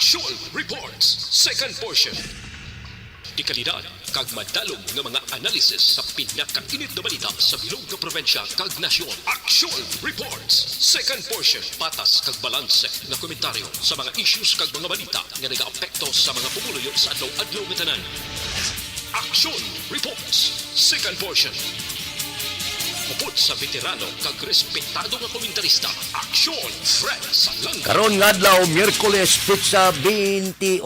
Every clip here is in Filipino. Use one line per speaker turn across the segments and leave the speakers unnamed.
Actual Reports, second portion. Di kalidad, kag madalong nga mga analisis sa pinakainit na balita sa bilog nga probensya kag nasyon. Actual Reports, second portion. Patas kag balanse nga komentaryo sa mga issues kag mga balita nga nagaapekto sa mga pumuluyo sa adlaw-adlaw nga tanan. Actual Reports, second portion. Upod sa veterano kag respetado nga komentarista, Aksyon Fred Salanga.
Karon nga adlaw Miyerkules pitsa 28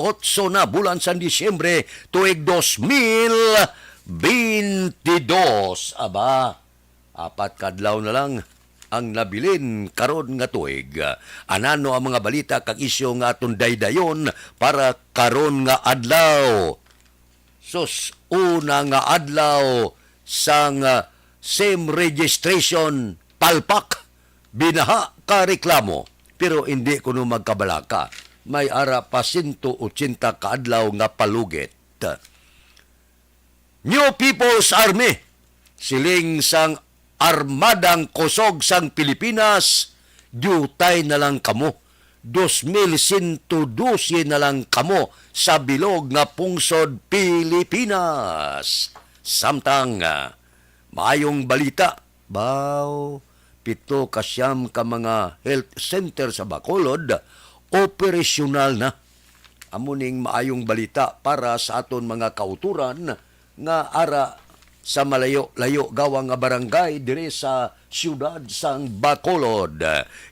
na bulan sa Disyembre tuig 2022. Aba, apat kadlaw na lang ang nabilin karon nga tuig. Anano ang mga balita kag isyu nga aton daydayon para karon nga adlaw. Sus, una nga adlaw sang SIM registration palpak, binaha ka reklamo, pero hindi kuno magkabalaka. May ara pa 180 kaadlaw nga palugit. New People's Army, siling sang Armadang Kusog sang Pilipinas, dutay na lang kamo. 2,112 na lang kamo sa bilog nga pungsod Pilipinas. Samtang maayong balita, baw, 7 kasyam ka mga health center sa Bacolod, operasyonal na. Amuning maayong balita para sa aton mga kauturan nga ara sa malayo-layo gawang nga barangay dire sa siyudad sang Bacolod.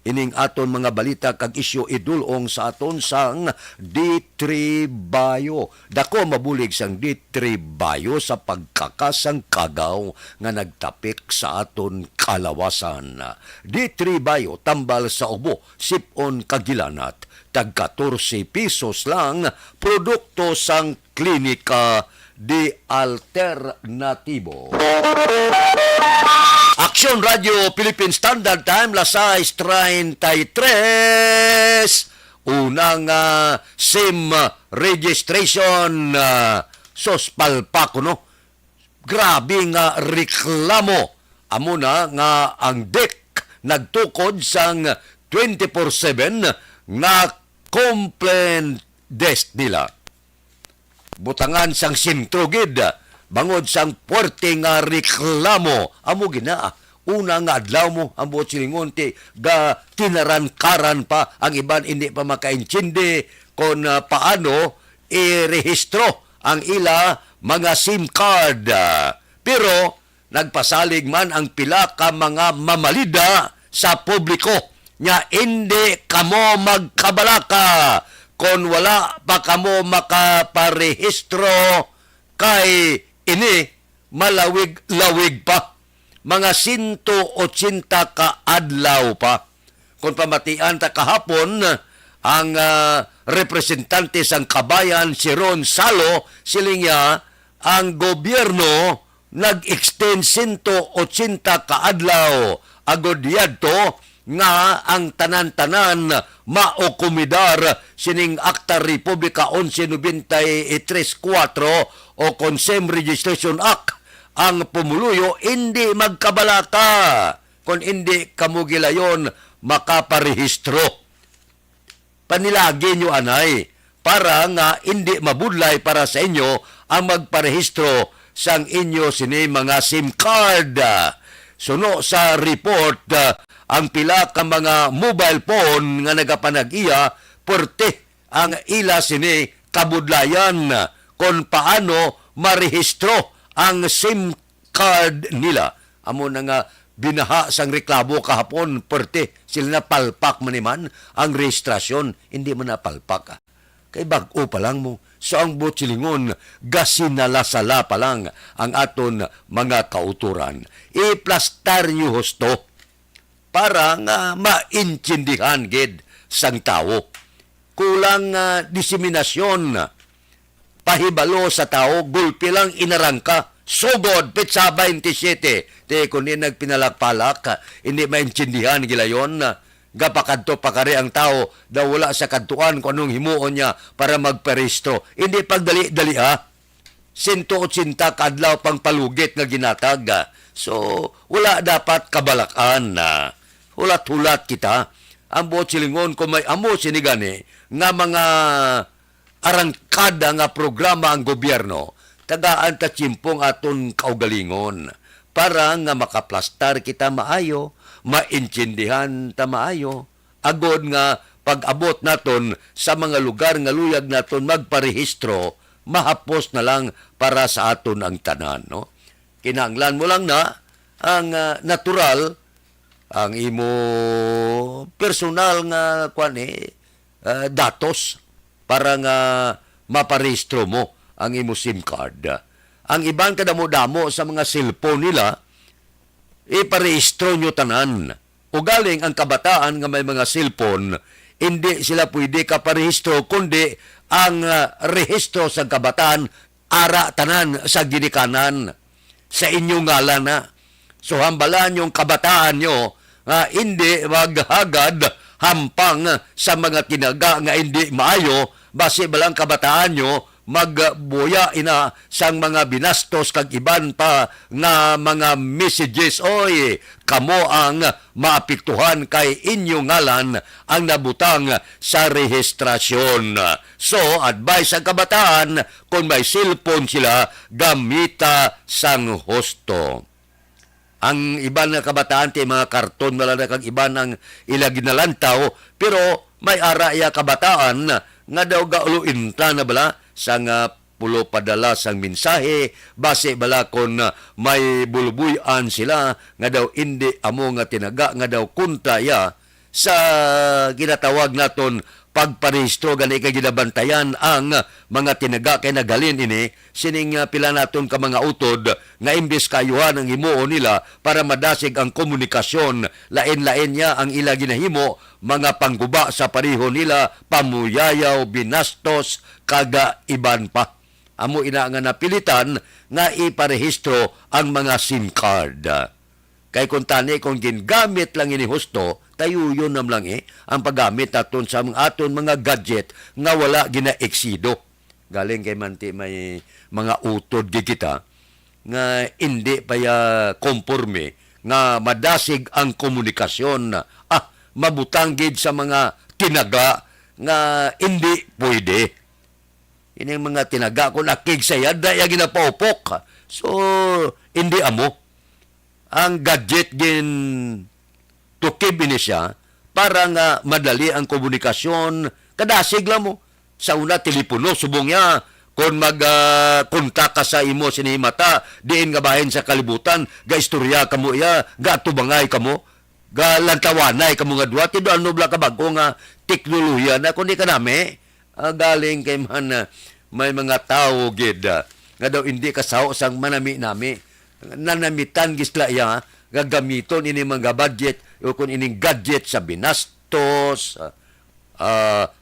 Ining aton mga balita kag isyu idulong sa aton sang D3 Bayo. Dako mabulig sang D3 Bayo sa pagkakasang kagaw nga nagtapik sa aton kalawasan. D3 Bayo tambal sa ubo, sipon kagilanat. Tag 14 pesos lang produkto sang klinika di alternatibo. Aksyon Radio Philippine Standard Time, las 6:33. Unang SIM registration sospalpa ko, no? Grabe nga reklamo. Amo na nga ang DEC nagtukod sang 24/7 nga complaint desk nila. Butangan sang simtrugid, bangod sang puwerte nga reklamo. Amo gina, una nga adlaw mo, ang buot silingon ti, ga tinaran-karan pa, ang iban hindi pa makaintindi kung paano i-rehistro ang ila mga SIM card. Pero, nagpasalig man ang pila ka mga mamalida sa publiko, nga hindi kamo magkabalaka kung wala pa kamo makaparehistro kay ini malawig-lawig pa. Mga 180 ka adlaw pa. Kung pamatian ta kahapon, ang representante sang kabayan si Ron Salo, siling niya, ang gobyerno nag-extend 180 ka adlaw agod yadto nga ang tanan-tanan maokumidar sining Acta Republica 1193-4 o Consem Registration Act. Ang pumuluyo hindi magkabalaka kung hindi kamugilayon makaparehistro. Panilagi nyo anay para nga hindi mabudlay para sa inyo ang magparehistro sang inyo sini mga SIM card. Suno sa report, ang pila ka mga mobile phone nga nagapanag-iya, porte ang ila sini kabudlayan kung paano marehistro ang SIM card nila. Amo na nga binaha sang reklamo kahapon, porte sila na palpak maniman ang rehistrasyon, hindi man na palpak. Kay bag-o pa lang mo. So ang butsilingon, gasinalasala pa lang ang aton mga kauturan. I-plastar nyo husto para nga maintindihan gid sang tao. Kulang diseminasyon, pahibalo sa tao, gulpi lang inarangka, sugod, pitsa 27. Di kung nagpinalakpalak, hindi maintindihan gilayon, gapakadto pa kare ang tao daw wala sa kadtuan kung anong himuon niya para magparehistro. Hindi pagdali-dali ha. 180 kadlaw pang palugit nga ginatag. So, wala dapat kabalakan na. Hulat-hulat kita. ang buot silingon kung may amo sinigani nga mga arangkada nga programa ang gobyerno, tagaan ta tsimpong aton kaugalingon para nga makaplastar kita maayo, maintindihan ta maayo, agod nga pag-abot naton sa mga lugar nga luyag naton magparehistro, mahapos na lang para sa aton ang tanan, no? Kinahanglan mo lang na ang natural, ang imo personal nga datos para nga maparehistro mo ang imo SIM card. Ang ibang kadamo-damo sa mga cellphone nila, iparehistro nyo tanan. Ugaling ang kabataan nga may mga cellphone, hindi sila pwede kaparehistro, kundi ang rehistro sa kabataan, ara tanan sa ginikanan, sa inyong ngalan na. So hambalan yung kabataan nyo, hindi maghagad hampang sa mga tinaga nga hindi maayo, base balang kabataan nyo, magbuya ina sang mga binastos kag iban pa nga mga messages. Oy, kamo ang maapektuhan kay inyo ngalan ang nabutang sa rehistrasyon. So, advice ang kabataan, kung may cellphone sila, gamita sang husto. Ang iban nga kabataan ti mga karton wala na kag iban ang ila ginalantaw, pero may araya kabataan nga daw gauluinta na bala sang pulo padala sang mensahe, base bala kon may bulubuyan sila nga daw hindi amo nga tinaga nga daw kuntaya sa ginatawag naton pagparehistro, gani kay ginabantayan ang mga tinaga kay nagalin ini sining pila naton ka mga utod nga imbes kayuhan ang himuon nila para madasig ang komunikasyon, lain-lain niya ang ila ginahimo, mga pangguba sa pareho nila, pamuyayaw, binastos, kaga iban pa. Amo ina nga napilitan nga iparehistro ang mga SIM card. Kay kung tani, kung gingamit lang ini husto, tayo yun nam lang ang paggamit naton sa aton mga gadget nga wala ginaeksido. Galing kay manti may mga utod di kita nga hindi pa ya konforme nga madasig ang komunikasyon. Mabutang gid sa mga tinaga nga hindi pwede. Ini mga tinaga kung akig sayad, daya ginapaupok. So, hindi amo. Ang gadget gin tukib ini siya para nga madali ang komunikasyon. Kadasig lang mo. Sa una, telepono, subong niya. Kung magpunta ka sa imo sinimata, diin nga bahin sa kalibutan, ga istorya ka mo iya, ga tubangay ka mo, ga lantawanay ka mo nga duwa, tido ano bla ka bago nga teknolohiya na kundi ka nami, galing kay man may mga tao gid nga daw hindi kasaw sang manami-nami, nanamitan gisla iya, gagamiton ini mga budget, o kung ining gadget sa binastos,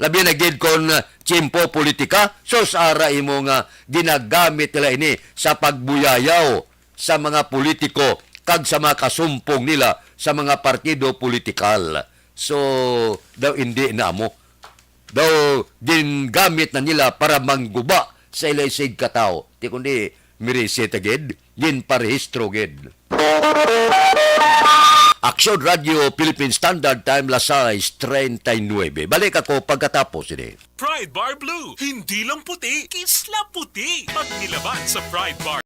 labi na gid kon tsimpo politika, so sara imo nga ginagamit nila ini sa pagbuyayaw sa mga politiko kag sa mga kasumpong nila sa mga partido politikal. So, daw hindi na mo. Daw gingamit na nila para mangguba sa ilaysig katao. Di kundi mirisit agad, gin parehistro gid. Action Radio Philippine Standard Time, Lasais 39. Balik ako pagkatapos ini.
Pride Bar Blue, hindi lang puti, kisla puti. Pag nilaban sa Pride Bar.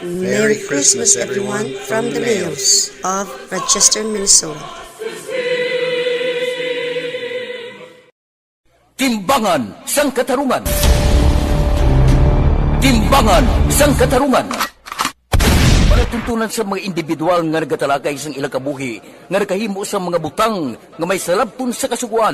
Merry Christmas, everyone, from the Mayors of Rochester, Minnesota.
Timbangan sang Katarungan. Timbangan sang Katarungan. Panatuntunan sa mga individual nga nagatalagay sang ilang kabuhi, nga nakahimo sa mga butang nga may salabton sa kasuguan.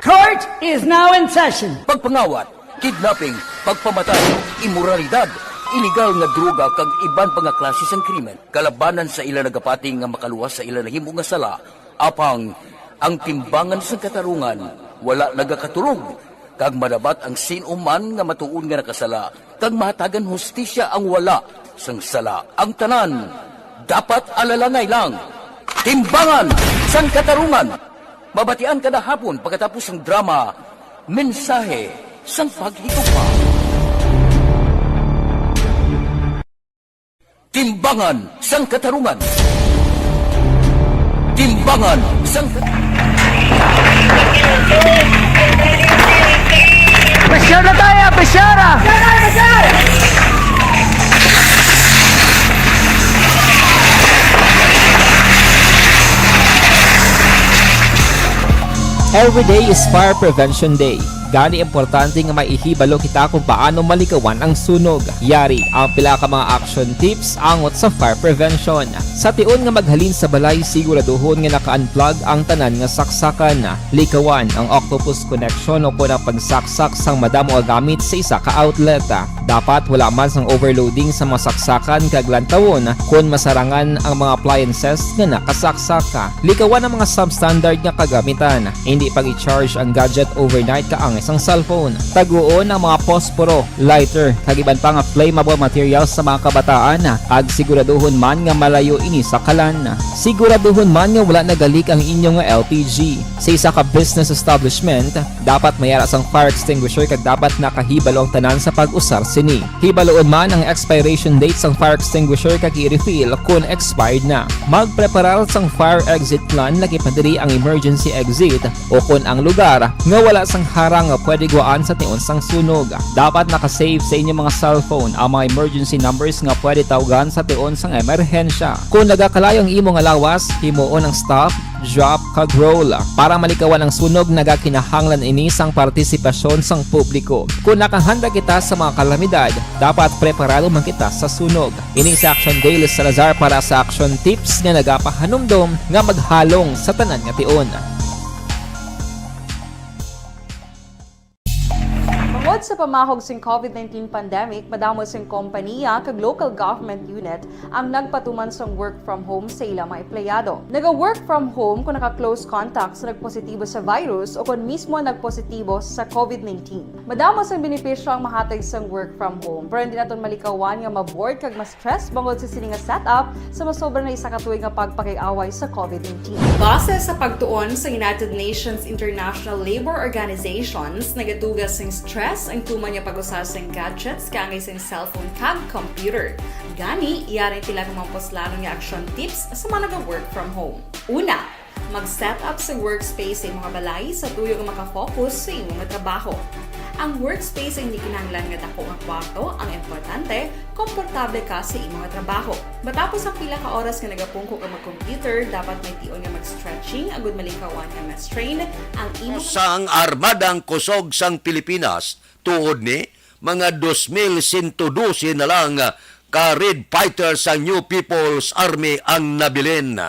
Court is now in session.
Pagpangawat, kidnapping, pagpamatay, imoralidad, iligal nga droga kag iban pa nga klase sang krimen. Kalabanan sa ilang nagapating nga makaluwas sa ilang nahimo nga sala, apang ang timbangan sang Katarungan wala nagakatulog. Kag madabat ang sinuman nga matuon nga nakasala, kag mahatagan hustisya ang wala sang sala. Ang tanan, dapat alalangay lang. Timbangan sang Katarungan. Mabatian kada hapon pagkatapos ng drama, Mensahe sang Paghigugma. Timbangan sang Katarungan. timbangan sang
Pressure na tayo! Pressure!
Every day is Fire Prevention Day. Gani importante nga maihibalo kita kung paano malikawan ang sunog. Yari ang pila ka mga action tips angot sa fire prevention. Sa tion nga maghalin sa balay, siguraduhon nga naka-unplug ang tanan nga saksakan. Likawan ang octopus connection o kung ang pagsaksak sang madamo nga gamit sa isa ka outlet. Dapat wala man sang overloading sa mga saksakan kag lantawon kung masarangan ang mga appliances nga nakasaksaka. Likawan ang mga substandard nga kagamitan. Hindi pag i-charge ang gadget overnight kaang isang cellphone. Taguon ang mga posporo, lighter, kag iban pa nga flammable materials sa mga kabataan. Ag siguraduhon man nga malayo ini sa kalan. Siguraduhon man nga wala nagalik ang inyong LPG. Sa isa ka business establishment, dapat mayara sang fire extinguisher kag dapat nakahibalo ang tanan sa pag-usar sini. Hibaloon man ang expiration date sang fire extinguisher kag i-refill kung expired na. Magpreparar sang fire exit plan lagi pa diri ang emergency exit o kung ang lugar nga wala sang harang nga pwede guaan sa tion sang sunog. Dapat nakasave sa inyong mga cellphone ang mga emergency numbers nga pwede tawagan sa tion sang emerhensya. Kung nagakalayo ang imong alawas, himuon ang stop, drop, kag roll. Para malikawan ang sunog, nagakinahanglan ini sang partisipasyon sang publiko. Kung nakahanda kita sa mga kalamidad, dapat preparado man kita sa sunog. Ini sa Action Daily Salazar para sa action tips nga nagapahanumdom nga maghalong sa tanan nga tion.
Tungod sa pamahog sing COVID-19 pandemic, madamo sing kompanya kag local government unit ang nagpatuman sang work from home sa ilang mga empleyado. Naga-work from home kung naka-close contact sa nagpositibo sa virus o kung mismo nagpositibo sa COVID-19. Madamo sang benepisyo ang mahatag sang work from home, pero hindi naton malikawan nga ma-bored kag ma-stress bangod sa sini nga setup sa masobra na isa ka tuig nga pagpakiaway sa COVID-19. Base sa pagtuon sa United Nations International Labor Organizations, nagatugas sing stress ang tuman niya pag-usar sa gadgets kangay sa cellphone kag computer. Gani, iyarin tila ng mga poslano nga action tips sa mga nag-work from home. Una, mag-set up sa workspace sa mga balay sa tuyo nga makafocus sa imong trabaho. Ang workspace ay hindi kinahanglan nga dako nga kwarto, ang importante, komportable ka sa imong trabaho. Matapos ang pila ka oras nga nagapungko ka mag-computer, dapat may tion nga mag-stretching agud malikawan nga ma-strain ang imong
Sang Armadang Kusog sang Pilipinas, tuod ni mga 2,112 na lang ka Red Fighters sa New People's Army ang nabilin.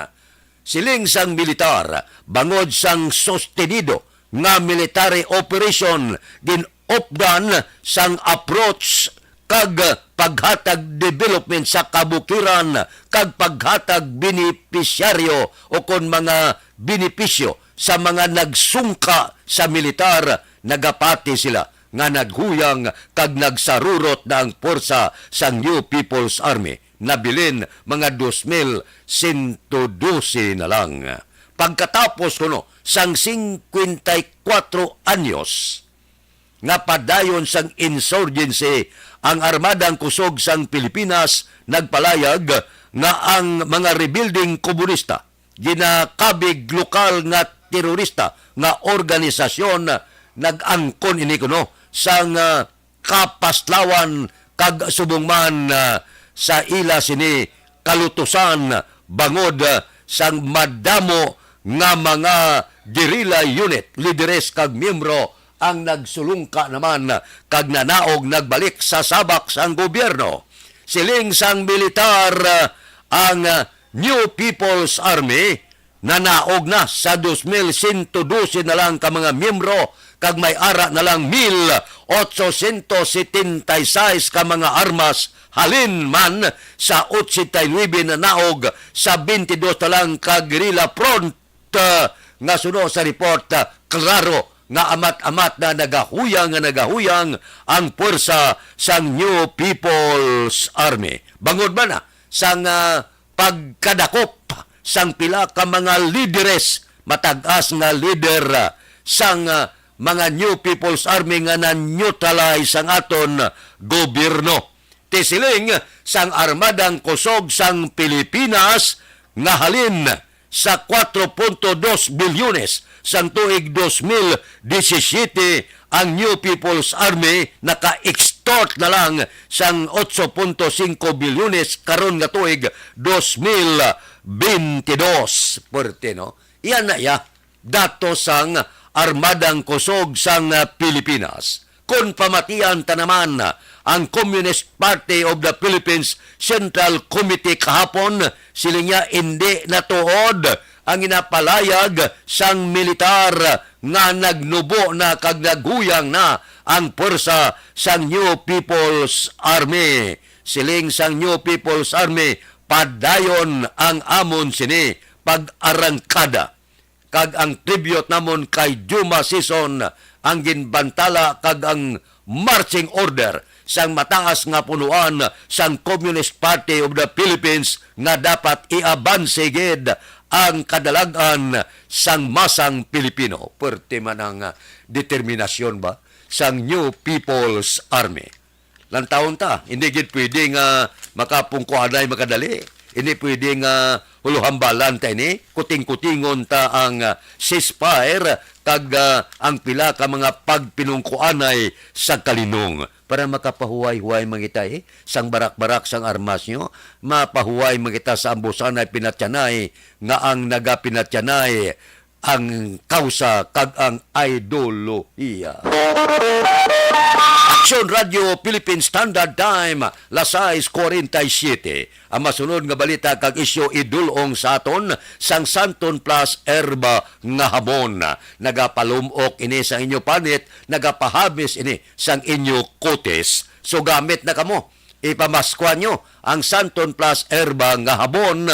Siling sang militar, bangod sang sostenido nga military operation ginopdan sang approach kag paghatag development sa kabukiran kag paghatag benepisyaryo o kon mga benepisyo sa mga nagsungka sa militar, nagapati sila nga naghuyang kag nagsarurot na ang porsa sa New People's Army. Nabilin mga 2,112 na lang. Pagkatapos kuno sang 54 anyos nga padayon sang insurgency, ang Armadang Kusog sang Pilipinas nagpalayag nga ang mga rebuilding komunista ginakabig lokal nga terorista nga organisasyon nag-angkon ini kuno sang kapaslawan kag subongman sa ila sini kalutusan bangod sang madamo nga mga guerrilla unit, lideres kag miyembro ang nagsulungka naman kag nanaog nagbalik sa sabak sang gobyerno. Siling sang militar ang New People's Army nanaog na sa 2,112 na lang ka mga miyembro kag may ara na lang 1,876 ka mga armas halin man sa 89 na naog sa 22 na lang ka guerrilla front nga suno sa report klaro nga amat-amat na nagahuyang ang puwersa sang New People's Army. Bangod man na sang pagkadakop sang pila ka mga lideres, matag-as nga leader sang mga New People's Army nga na-neutralize ang aton gobyerno. Tisiling sang Armadang Kusog sang Pilipinas nga halin sa 4.2 bilyones sang tuig 2017 ang New People's Army naka-extort na lang sang 8.5 bilyones karon nga tuig 2022. Pwerte, no? Iyan na dato sang Armadang Kusog sang Pilipinas. Kung pamatian ta naman ang Communist Party of the Philippines Central Committee kahapon, sila niya hindi natuod ang inapalayag sang militar nga nagnubo na kag naghuyang na ang pwersa sang New People's Army. Siling sang New People's Army, padayon ang amon sini pag-arangkada. Kag ang tribute namon kay Juma Sison ang ginbantala kag ang marching order sang mataas nga punuan sang Communist Party of the Philippines nga dapat iabanse gid ang kadalagan sang masang Pilipino. Pwerte man ang determinasyon ba sang New People's Army. Lantawon ta, hindi gid pwede nga makapungkuanay makadali. Hindi pwede nga huluhambalan ta ini, kuting-kutingon ta ang ceasefire kag ang pila ka mga pagpinungkuanay sa kalinong para makapahuway-huway mangita sang barak-barak sang armas nyo, mapahuway mangita sa ambusanay pinatyanay nga ang nagapinatyanay ang kausa kag ang ideolohiya. Aksyon Radio Philippine Standard Time, las 6:47. Ang masunod nga balita kag isyo idulong sa aton sang Santon Plus Erba nga hamon. Nagapalumok ini sa inyo panit, nagapahabis ini sang inyo kotes. So gamit na kamo, ipamaskwan nyo ang Santon Plus Erba nga hamon,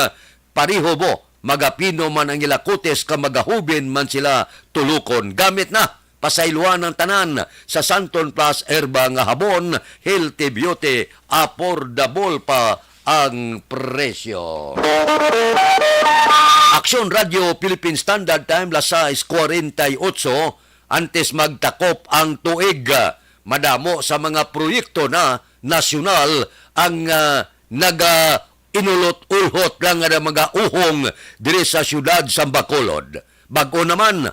pariho mo, magapino man ang ilakotes ka magahubin man sila tulukon. Gamit na, pasayluan ng tanan sa Santon Plus Erba nga habon, healthy beauty, affordable pa ang presyo. Aksyon Radio Philippine Standard Time, las 6:48, antes magtakop ang tuig. Madamo sa mga proyekto na nasyonal ang inulot-ulhot lang nga mga uhong diri sa siyudad sa Bacolod. Bago naman,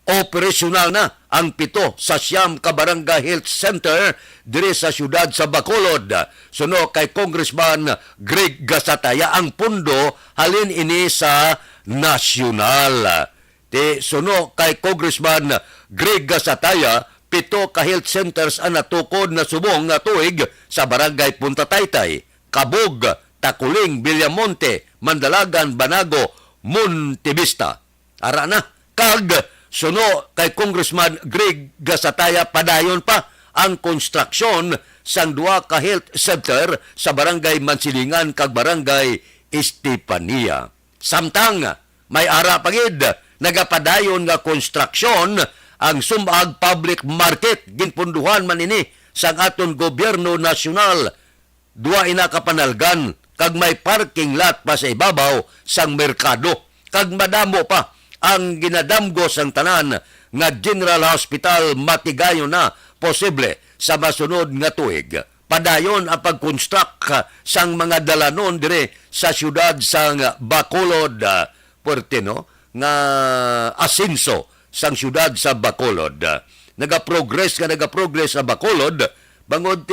operasyonal na ang 7 sa siyam ka Barangay Health Center diri sa siyudad sa Bacolod. Suno kay Congressman Greg Gasataya ang pundo halin ini sa nasyonal. Suno kay Congressman Greg Gasataya, 7 ka health centers ang natukod na subong nga tuig sa Barangay Punta Taytay, Kabog, Takuling, Villamonte, Mandalagan, Banago, Montevista. Ara na, kag suno kay Congressman Greg Gasataya, padayon pa ang konstruksyon sang 2 ka health center sa Barangay Mansilingan kag Barangay Estepania. Samtang may ara pagid nagapadayon nga konstruksyon ang Sumag Public Market, ginpunduhan man ini sang aton gobyerno nasyonal. 2 ina kapanalgan kag may parking lot pa sa ibabaw sang merkado. Kag madamo pa ang ginadamgo sang tanan nga General Hospital matigayon na posible sa masunod nga tuig. Padayon ang pag-construct sang mga dalanon dire sa siyudad sang Bacolod, Puerto, no? Nga asenso sang siyudad sa Bacolod. Nagaprogress sa Bacolod, bangod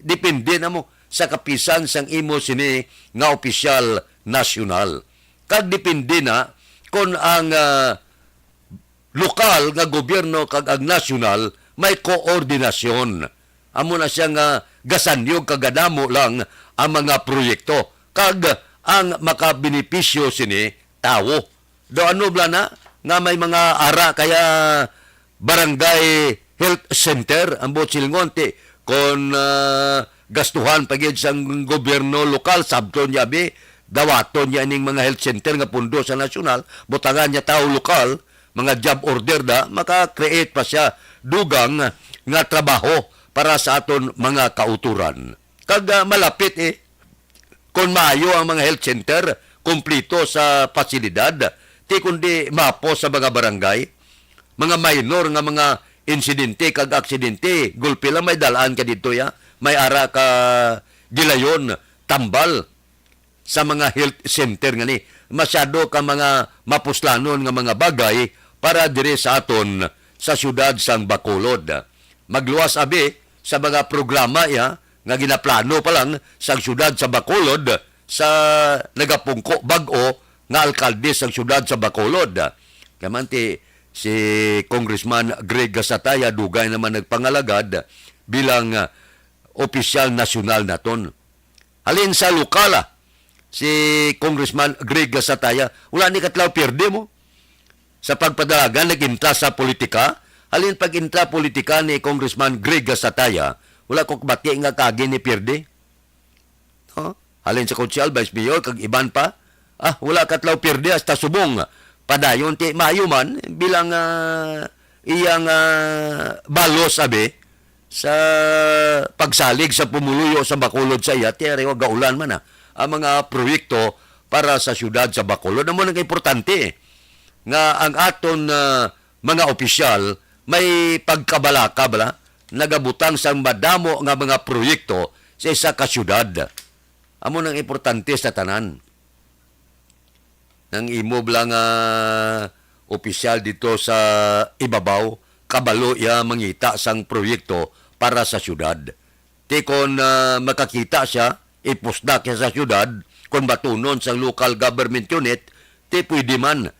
depende na mo sa kapisan sang imo sini nga opisyal nasyonal. Kag depende na kung ang lokal nga gobyerno kag ang nasyonal may koordinasyon. Amo na siya nga gasanyog kagadamo lang ang mga proyekto kag ang makabenepisyo sini tawo. Do ano bla na nga may mga ara kaya barangay health center ang Botsilngonte kon gastuhan pagid sang gobyerno lokal sabton yabi dawaton niya ning mga health center nga pundo sa nasyonal, butangan niya tao lokal, mga job order da, maka-create pa siya dugang nga trabaho para sa aton mga kauturan. Kag malapit kung maayo ang mga health center, kumplito sa pasilidad, ti kundi mapo sa mga barangay, mga minor nga mga insidente kag aksidente, gulpi lang may dalaan ka dito ya, may ara ka gilayon, tambal, sa mga health center nga ni masyado ka mga mapuslanon nga mga bagay para dire sa aton sa syudad sang Bacolod. Magluwas abi sa mga programa nga ginaplano pa lang sa syudad sa Bacolod sa nagapungko bag-o nga alkalde sa syudad sa Bacolod. Kamanti si Congressman Greg Gasataya dugay naman nagpangalagad bilang opisyal nasyonal naton. Halin sa lokala, si Congressman Greg Gasataya, wala ni katlaw pierde mo. Sa pagpadalagan, nag-intra sa politika. Halin pag-intra politika ni Congressman Greg Gasataya, wala ko bati nga kagi ni pierde. Huh? Halin sa konsyal, vice mayor, kag iban pa. Wala katlaw pierde hasta subong. Padayon ti maayo man bilang iyang balos abe sa pagsalig sa pumuluyo sa Bacolod sa iya, tiyarewa gaulan man ang mga proyekto para sa syudad sa Bacolod. Naman ang importante nga ang aton mga opisyal may pagkabalaka nagabutang sa madamo nga mga proyekto sa isa ka syudad. Amo nang importante sa tanan. Nang imo lang opisyal dito sa ibabaw, kabalo ya mangita sang proyekto para sa syudad. Ti kon makakita siya, ipusdak siya sa syudad, kung batunon sa local government unit, ti pwede man.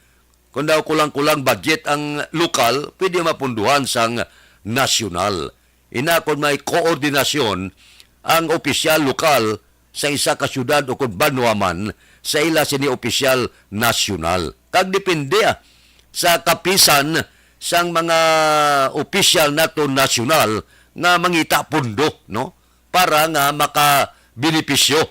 Kung daw kulang-kulang budget ang lokal, pwede mapunduhan sang nasyonal. Ina kung may koordinasyon ang opisyal lokal sa isa ka syudad o kung banwa man, sa ila sini opisyal nasyonal. Kag depende sa kapisan sang mga opisyal nato nasyonal nga mangita pundo, no? Para nga makabenepisyo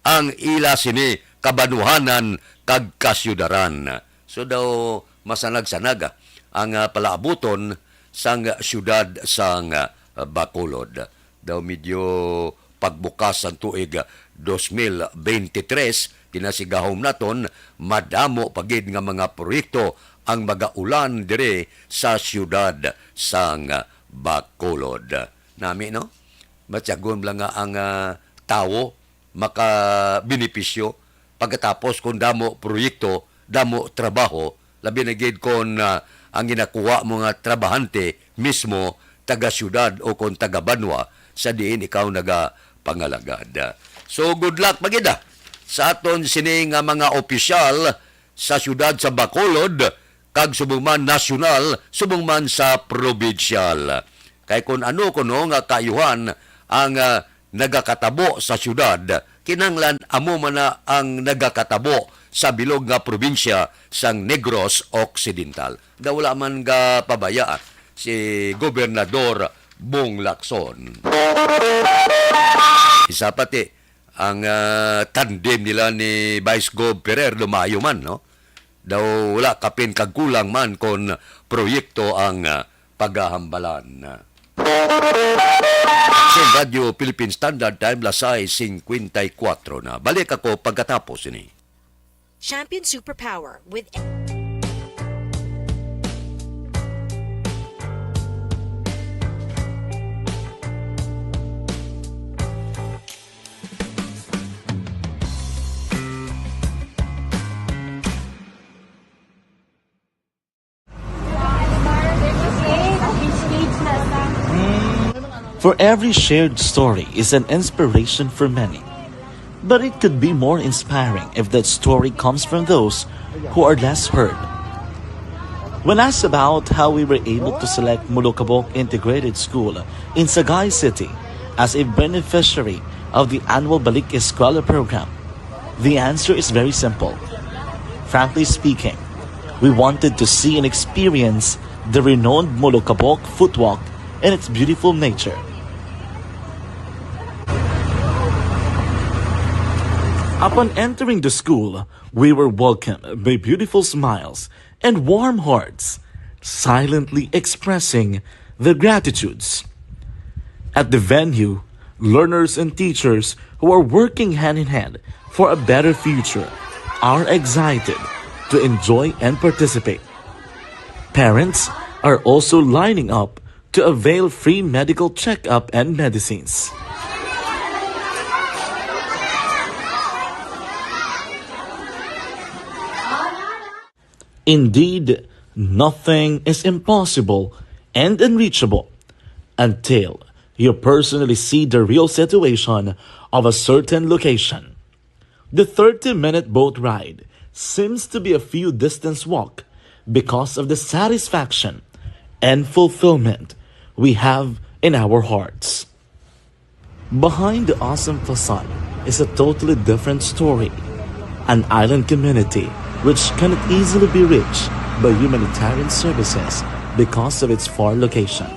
ang ila sini kabanuhanan kag kasyudaran. So daw masanag-sanag ang palaabuton sang syudad sang Bacolod. Daw medyo pagbukas ang tuig 2023, kinasigahom naton, madamo pagid nga mga proyekto ang magaulan dire sa syudad sang Bacolod. Nami, no? Matyagon lang nga ang tao makabenepisyo pagkatapos kung damo proyekto, damo trabaho, labi na gid kung ang ginakuha mga trabahante mismo taga-syudad o kung taga-banwa sa diin ikaw nagapangalagad. So good luck magida sa aton sini nga mga opisyal sa syudad sa Bacolod kag subong man nasyonal, subong man sa probinsyal. Kay kung ano kuno nga kayuhan ang nagakatabo sa syudad, kinanglan amo man na ang nagakatabo sa bilog nga probinsya sang Negros Occidental. Wala man ga pabaya si Gobernador Bong Lacson. Isa pati ang tandem nila ni Vice Gov Ferrer lumayo man, no? Daw wala kapin kagkulang man kon proyekto ang paghahambalan. Sa Radio Philippine Standard Time, lasay 54 na. Balik ako pagkatapos ini.
Champion Superpower with
For every shared story is an inspiration for many. But it could be more inspiring if that story comes from those who are less heard. When asked about how we were able to select Mulukabok Integrated School in Sagay City as a beneficiary of the annual Balik Eskwela program, the answer is very simple. Frankly speaking, we wanted to see and experience the renowned Mulukabok footwalk and its beautiful nature. Upon entering the school, we were welcomed by beautiful smiles and warm hearts, silently expressing their gratitudes. At the venue, learners and teachers who are working hand in hand for a better future are excited to enjoy and participate. Parents are also lining up to avail free medical checkup and medicines. Indeed, nothing is impossible and unreachable until you personally see the real situation of a certain location. The 30-minute boat ride seems to be a few distance walk because of the satisfaction and fulfillment we have in our hearts. Behind the awesome facade is a totally different story. An island community which cannot easily be reached by humanitarian services because of its far location.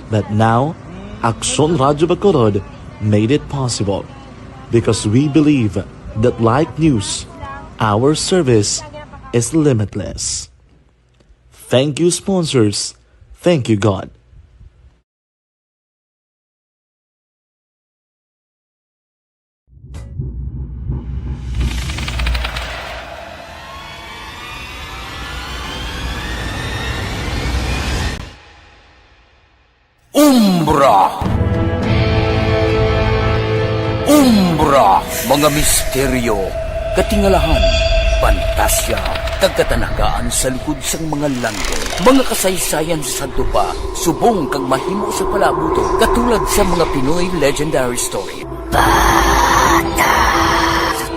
But now, Aksyon Radyo Bacolod made it possible because we believe that like news, our service is limitless. Thank you, sponsors. Thank you, God.
Umbra! Umbra! Mga misteryo, katingalahan, pantasya, kagkatanagaan sa likod sang mga langit. Mga kasaysayan sa dupa, subong kag mahimo sa palabuto, katulad sa mga Pinoy legendary story.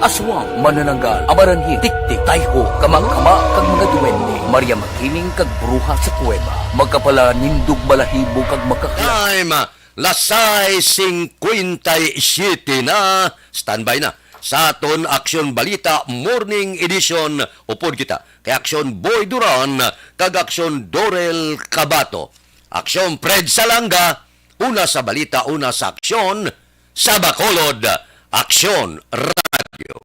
Aswang, manananggal, amaranhit, tiktik, tayho, kamang-kama, kag mga duwende, Maria Makining kag bruha sa kuweba, magkapala nindog balahibo kag makakala.
Time, lasay 57 na, standby na, sa aton Aksyon Balita Morning Edition. Upod kita kay Aksyon Boy Duran kag Aksyon Dorel Cabato. Aksyon Fred Salanga, una sa balita, una sa aksyon, sa Bacolod, Aksyon Radio.